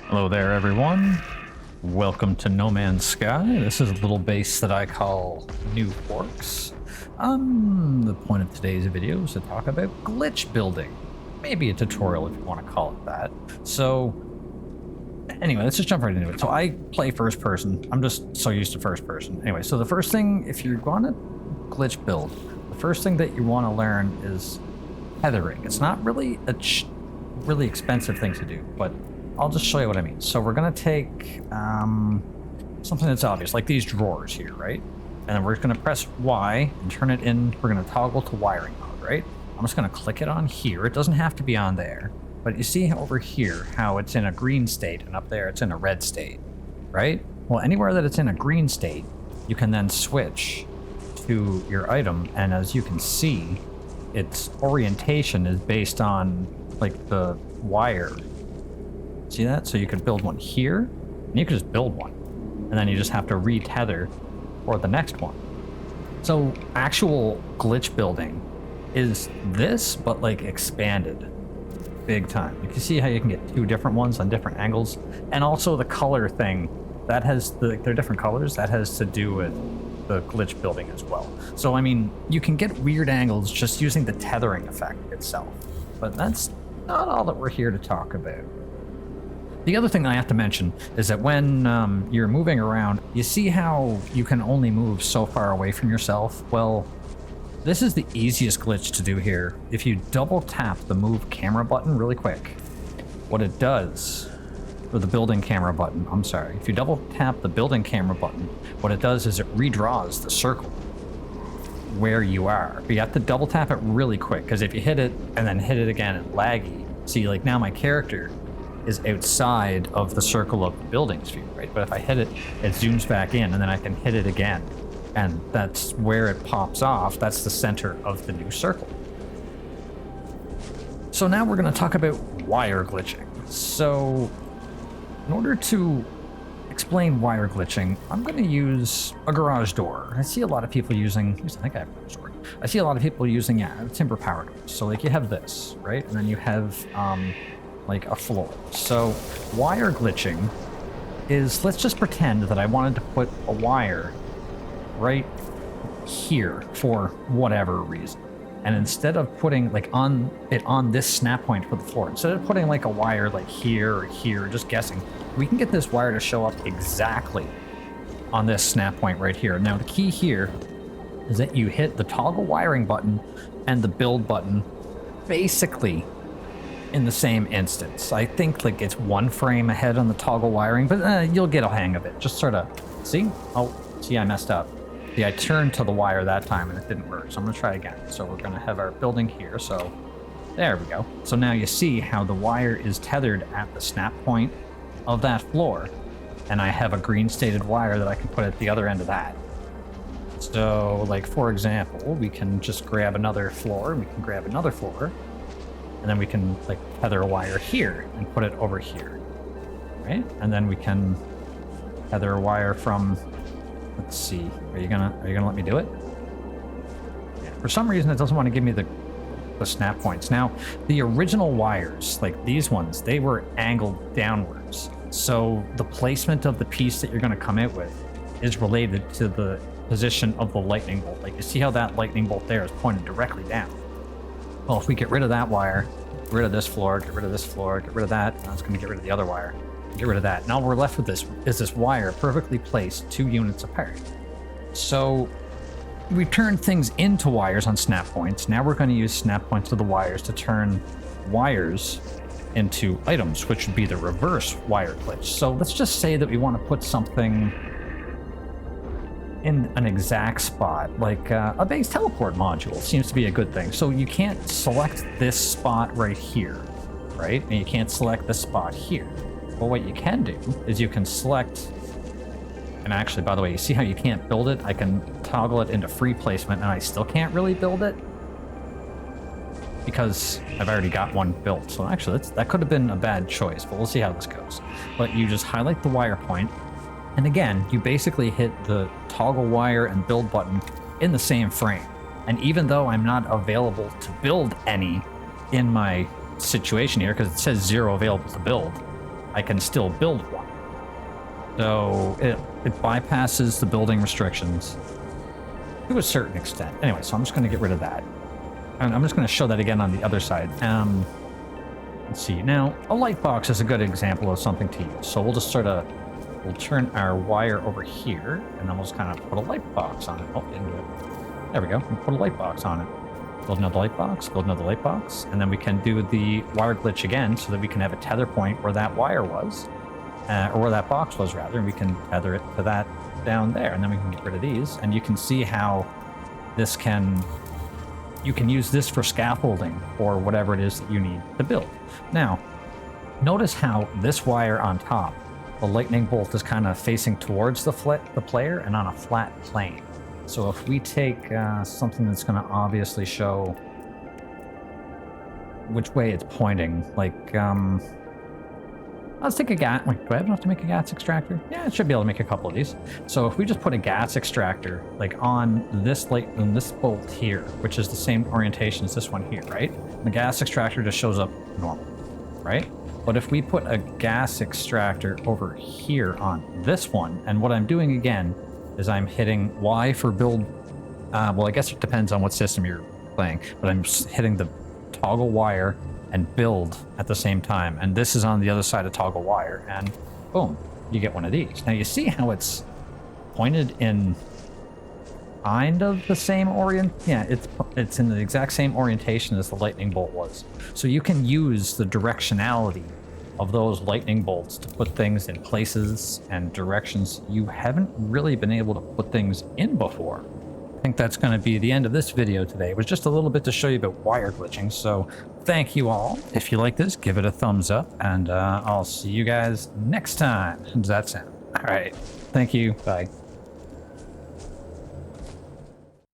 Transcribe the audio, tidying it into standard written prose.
Hello there, everyone. Welcome to No Man's Sky. This is a little base that I call New Forks. The point of today's video is to talk about glitch building. Maybe a tutorial if you want to call it that. So, anyway, let's just jump right into it. So I play first person. I'm just so used to first person. Anyway, so the first thing, if you're going to glitch build, the first thing that you want to learn is tethering. It's not really a really expensive thing to do, but I'll just show you what I mean. So we're going to take something that's obvious, like these drawers here, right? And then we're going to press Y and turn it in. We're going to toggle to wiring mode, right? I'm just going to click it on here. It doesn't have to be on there. But you see over here how it's in a green state, and up there it's in a red state, right? Well, anywhere that it's in a green state, you can then switch to your item. And as you can see, its orientation is based on like the wire. See that? So you could build one here, and you could just build one. And then you just have to retether for the next one. So actual glitch building is this, but like expanded big time. You can see how you can get two different ones on different angles. And also the color thing, that has they're different colors, that has to do with the glitch building as well. So I mean, you can get weird angles just using the tethering effect itself. But that's not all that we're here to talk about. The other thing I have to mention is that when you're moving around, you see how you can only move so far away from yourself? Well, this is the easiest glitch to do here. If you double tap the move camera button really quick, what it does, or the building camera button, I'm sorry. If you double tap the building camera button, what it does is it redraws the circle where you are. But you have to double tap it really quick, because if you hit it and then hit it again, it's laggy. See, like now my character is outside of the circle of the building sphere, right? But if I hit it, it zooms back in, and then I can hit it again. And that's where it pops off. That's the center of the new circle. So now we're going to talk about wire glitching. So in order to explain wire glitching, I'm going to use a garage door. I see a lot of people using, I think I have a garage door. I see a lot of people using, timber power doors. So like you have this, right? And then you have, like a floor. So wire glitching is, let's just pretend that I wanted to put a wire right here for whatever reason. And instead of putting like on this snap point for the floor, instead of putting like a wire like here or here, just guessing, we can get this wire to show up exactly on this snap point right here. Now the key here is that you hit the toggle wiring button and the build button basically in the same instance. I think like it's one frame ahead on the toggle wiring, but you'll get a hang of it. Just sort of, see? Oh, see, I messed up. See, I turned to the wire that time and it didn't work, so I'm gonna try again. So we're gonna have our building here, so there we go. So now you see how the wire is tethered at the snap point of that floor, and I have a green stated wire that I can put at the other end of that. So like, for example, we can just grab another floor, we can grab another floor, and then we can like tether a wire here and put it over here, right? And then we can tether a wire from, let's see, are you gonna let me do it? Yeah. For some reason, it doesn't want to give me the snap points. Now, the original wires, like these ones, they were angled downwards. So the placement of the piece that you're gonna come out with is related to the position of the lightning bolt. Like you see how that lightning bolt there is pointed directly down. Well, if we get rid of that wire, get rid of this floor, get rid of this floor, get rid of that, now it's going to get rid of the other wire, get rid of that. Now we're left with this, is this wire perfectly placed 2 units apart. So we've turned things into wires on snap points. Now we're going to use snap points of the wires to turn wires into items, which would be the reverse wire glitch. So let's just say that we want to put something in an exact spot, like a base teleport module seems to be a good thing. So you can't select this spot right here, right? And you can't select this spot here. Well, what you can do is you can select, and actually, by the way, you see how you can't build it? I can toggle it into free placement and I still can't really build it because I've already got one built. So actually, that could have been a bad choice, but we'll see how this goes. But you just highlight the wire point, and again, you basically hit the toggle wire and build button in the same frame. And even though I'm not available to build any in my situation here, because it says 0 available to build, I can still build one. So it bypasses the building restrictions to a certain extent. Anyway, so I'm just going to get rid of that. And I'm just going to show that again on the other side. Let's see. Now, a light box is a good example of something to use. So we'll just sort of, we'll turn our wire over here, and then we'll just kind of put a light box on it. Oh, didn't do it. There we go. We'll put a light box on it. Build another light box, build another light box, and then we can do the wire glitch again so that we can have a tether point where that wire was, or where that box was rather, and we can tether it to that down there, and then we can get rid of these, and you can see how this can, you can use this for scaffolding or whatever it is that you need to build. Now, notice how this wire on top, the lightning bolt is kind of facing towards the player and on a flat plane. So if we take something that's going to obviously show which way it's pointing, like, let's take a gas. Wait, do I have enough to make a gas extractor? Yeah, I should be able to make a couple of these. So if we just put a gas extractor, like on this this bolt here, which is the same orientation as this one here, right? The gas extractor just shows up normal, right? But if we put a gas extractor over here on this one, and what I'm doing again is I'm hitting Y for build. Well, I guess it depends on what system you're playing, but I'm hitting the toggle wire and build at the same time. And this is on the other side of toggle wire, and boom, you get one of these. Now you see how it's pointed in kind of the same yeah, it's in the exact same orientation as the lightning bolt was. So you can use the directionality of those lightning bolts to put things in places and directions you haven't really been able to put things in before. I think that's going to be the end of this video today. It was just a little bit to show you about wire glitching, so thank you all. If you like this, give it a thumbs up, and I'll see you guys next time. How does that sound? All right. Thank you. Bye.